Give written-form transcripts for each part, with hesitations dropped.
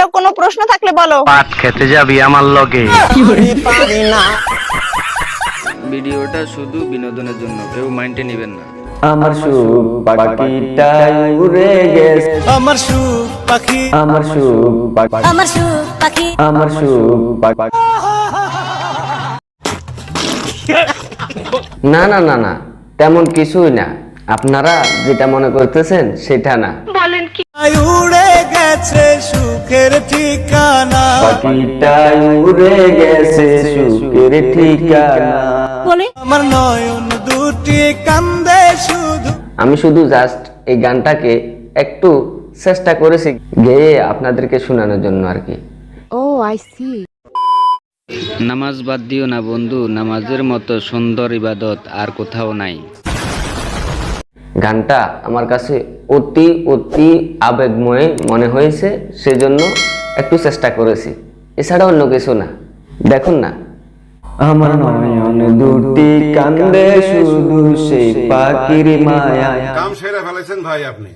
আরো কোনো প্রশ্ন থাকলে বলো। পাট খেতে যাবি আমার লগে? ভিডিওটা শুধু বিনোদনের জন্য, কেউ মাইন্ডে নেবেন না। আমার সুখ পাখিটা উড়ে গেছে, আমার সুখ পাখি, আমার সুখ পাখি, আমার সুখ পাখি, আমার সুখ পাখি। না না না না, তেমন কিছুই না। আপনারা যেটা মনে করতেছেন সেটা না। উড়ে গেছে সুখের ঠিকানা, পাখিটা উড়ে গেছে সুখের ঠিকানা। আমার নয়ন দুটি কান্দে শুধু। আমি শুধু জাস্ট এই গানটাকে একটু চেষ্টা করেছি গেয়ে আপনাদেরকে শোনানোর জন্য আর কি। নামাজ বাদ দিও না বন্ধু, নামাজের মতো সুন্দর ইবাদত আর কোথাও নাই। গানটা আমার কাছে অতি অতি আবেগময় মনে হয়েছে, সেজন্য একটু চেষ্টা করেছি, এছাড়া অন্য কিছু না। দেখুন না, আমার নয়ন দুটি কান্দে শুধু সেই পাখির মায়া। কাম সেরা ফেলেছেন ভাই আপনি।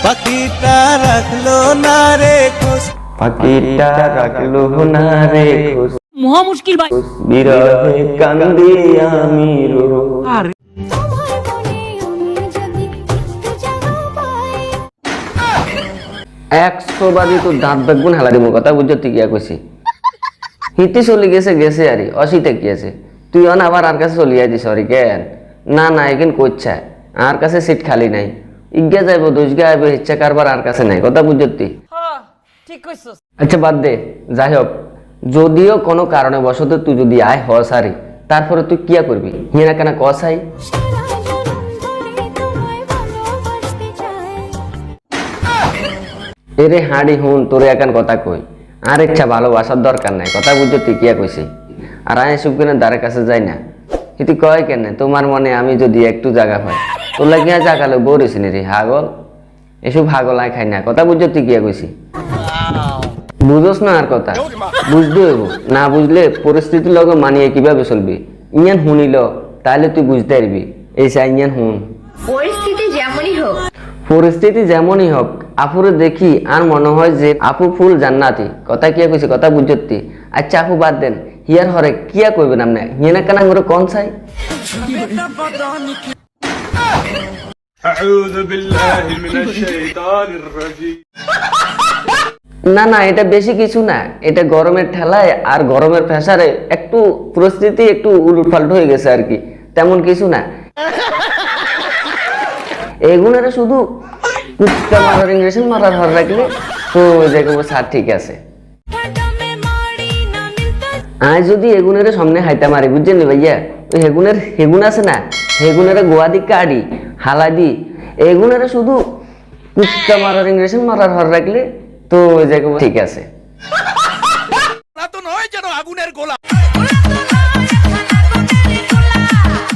পাখিটা রাখলো না রে খোঁজ, পাখিটা রাখলো না রে খোঁজ, মহা মুশকিল ভাই। বিরহে কান্দি আমি রোজ। একশো বাদি তো দাঁত বেগুন হেলা দিব, কথা বুঝছো তুই কিয়া কইছি। হিতি চলি গেছে গেছে আরে অসিতে কি আছে, তুই অন আবার আর কাছে চলিয়া দিস সরি কেন? না না এখান কইছা আর কাছে সিট খালি নাই, ইজ্ঞা যাইব দোষগা আইব, ইচ্ছা কারবার আর কাছে নাই, কথা বুঝছো তুই। আচ্ছা বাদ দে, যাই হোক, যদিও কোনো কারণে বশত তুই যদি আয় হ সারি, তারপরে তুই কিয়া করবি হিয়া কেনা কসাই? এরে হাঁড়ি হুন, তোরে একান কথা কই, আর ইচ্ছা ভালোবাসার দরকার নাই, কথা বুঝছো তুই কিয়া কইছি। আর আয় এসব কেন দ্বারের কাছে যাই না, কিন্তু কয় কেন তোমার মনে আমি যদি একটু জায়গা পাই, তোর লাগিয়া জাগালে বরিস নি রে হাগল, এসব হাগল আয় খাই না, কথা বুঝছো তুই কিয়া কইছি। বুঝোস না আর কথা, বুঝতে হইব, না বুঝলে পরিস্থিতির লগে মানিয়ে কিভাবে চলবি, ইয়ান শুনিল তাহলে তুই বুঝতে পারবি। এই চাই ইয়ান শুন, পরিস্থিতি যেমনই হোক, পরিস্থিতি যেমনই হোক, আপুরে দেখি আর মনে হয় যে আপু ফুল জান্নাতি, কথা কিয়া কইছে, কথা বুঝতি। আচ্ছা আপু বাদ দেন, হিয়ার হরে কিয়া কইবেন আপনি, হিয়া না কেনা করে কোন চাই? আউযু বিল্লাহি মিনাশ শাইতানির রাজীম। না না, এটা বেশি কিছু না, এটা গরমের ঠেলায় আর গরমের প্রেসারে একটু পরিস্থিতি একটু উলটপালট হয়ে গেছে আর কি, তেমন কিছু না। এগুলোরে শুধু কুচকা মারার ইংরেজি মারার হর রাখলে তো দেখবো স্যার ঠিক আছে। আজ যদি এগুনের সামনে হাইতা মারি বুঝছেন ভাইয়া, ওই হেগুন আছে না, হেগুনের গোয়া দি কাড়ি হালা দি, এগুনের শুধু কুচকা মারার ইংরেজি মারার হর রাখলে তো দেখবো ঠিক আছে। তো নয় যেন আগুনের গোলা।